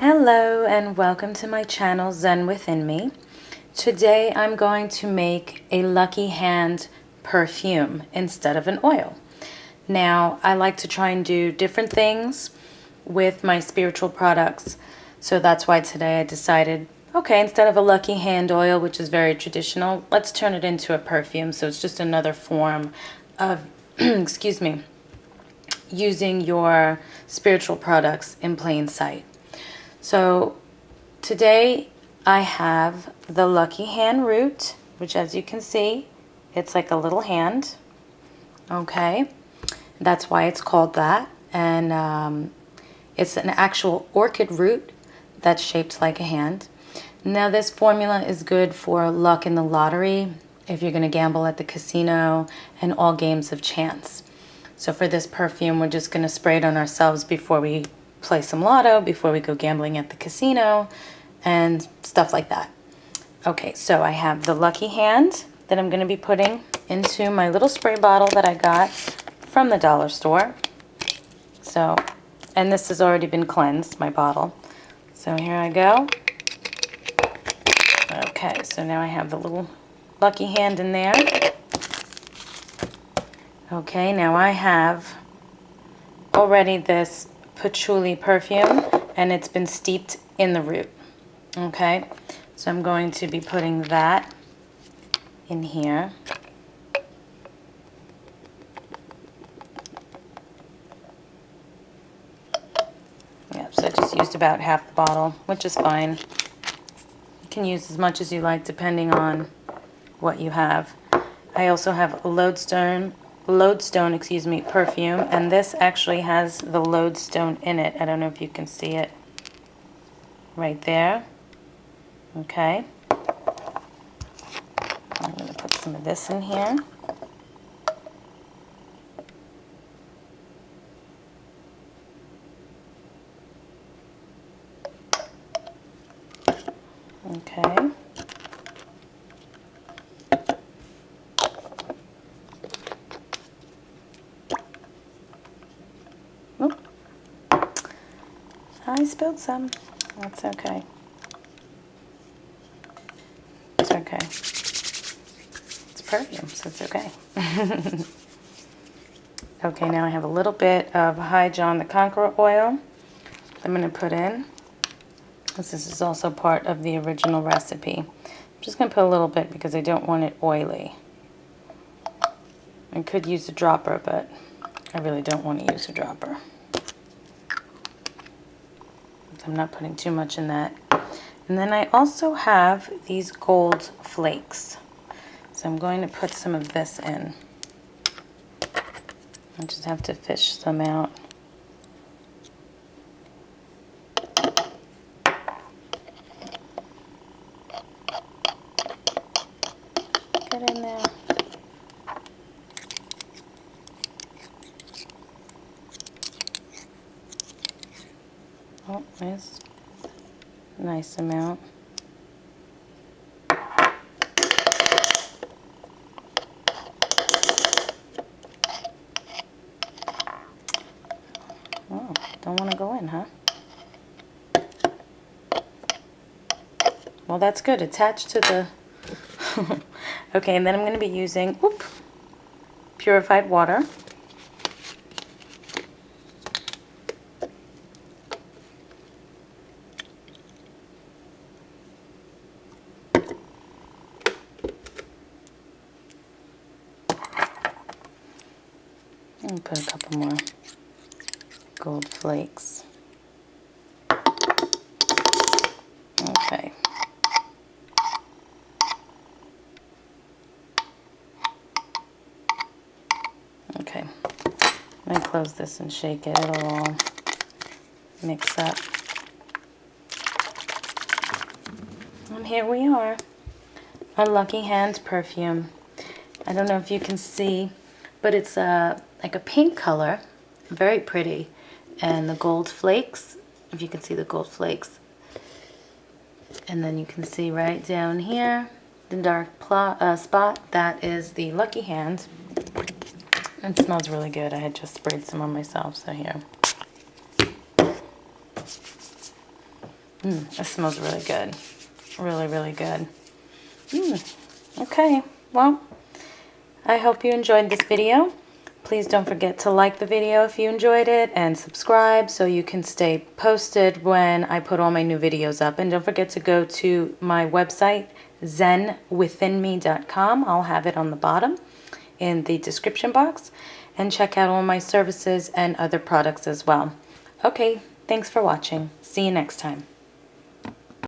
Hello and welcome to my channel Zen Within Me. Today I'm going to make a lucky hand perfume instead of an oil. Now I like to try and do different things with my spiritual products, so that's why today I decided, okay, instead of a lucky hand oil, which is very traditional, let's turn it into a perfume. So it's just another form of excuse me, using your spiritual products in plain sight. So today I have the Lucky Hand root, which as you can see, it's like a little hand. Okay, that's why it's called that. And it's an actual orchid root that's shaped like a hand. Now this formula is good for luck in the lottery, if you're going to gamble at the casino, and all games of chance. So for this perfume, we're just going to spray it on ourselves before we play some lotto, before we go gambling at the casino, and stuff like that. Okay, so I have the Lucky Hand that I'm going to be putting into my little spray bottle that I got from the dollar store. So, and this has already been cleansed, my bottle. So here I go. Okay, so now I have the little Lucky Hand in there. Okay, now I have already this patchouli perfume, and it's been steeped in the root. Okay, so I'm going to be putting that in here. Yep, so I just used about half the bottle, which is fine. You can use as much as you like depending on what you have. I also have a lodestone, perfume, and this actually has the lodestone in it. I don't know if you can see it right there. Okay. I'm going to put some of this in here. Okay. Oop. I spilled some. That's okay. It's okay. It's perfume, so it's okay. Okay, now I have a little bit of High John the Conqueror oil I'm going to put in. This is also part of the original recipe. I'm just going to put a little bit because I don't want it oily. I could use a dropper, but I really don't want to use a dropper. I'm not putting too much in that. And then I also have these gold flakes. So I'm going to put some of this in. I just have to fish some out. Get in there. Oh, there's a nice amount. Oh, don't want to go in, huh? Well, that's good. Attached to the... Okay, and then I'm going to be using purified water. And put a couple more gold flakes. Okay. Okay. Let me close this and shake it. It'll all mix up. And here we are. Our Lucky Hand perfume. I don't know if you can see, but it's like a pink color, very pretty, and the gold flakes, if you can see the gold flakes, and then you can see right down here the dark spot, that is the Lucky Hand. It smells really good. I had just sprayed some on myself, so here. It smells really good. Really, really good. Okay, well, I hope you enjoyed this video. Please don't forget to like the video if you enjoyed it and subscribe so you can stay posted when I put all my new videos up. And don't forget to go to my website, zenwithinme.com. I'll have it on the bottom in the description box. And check out all my services and other products as well. Okay, thanks for watching. See you next time.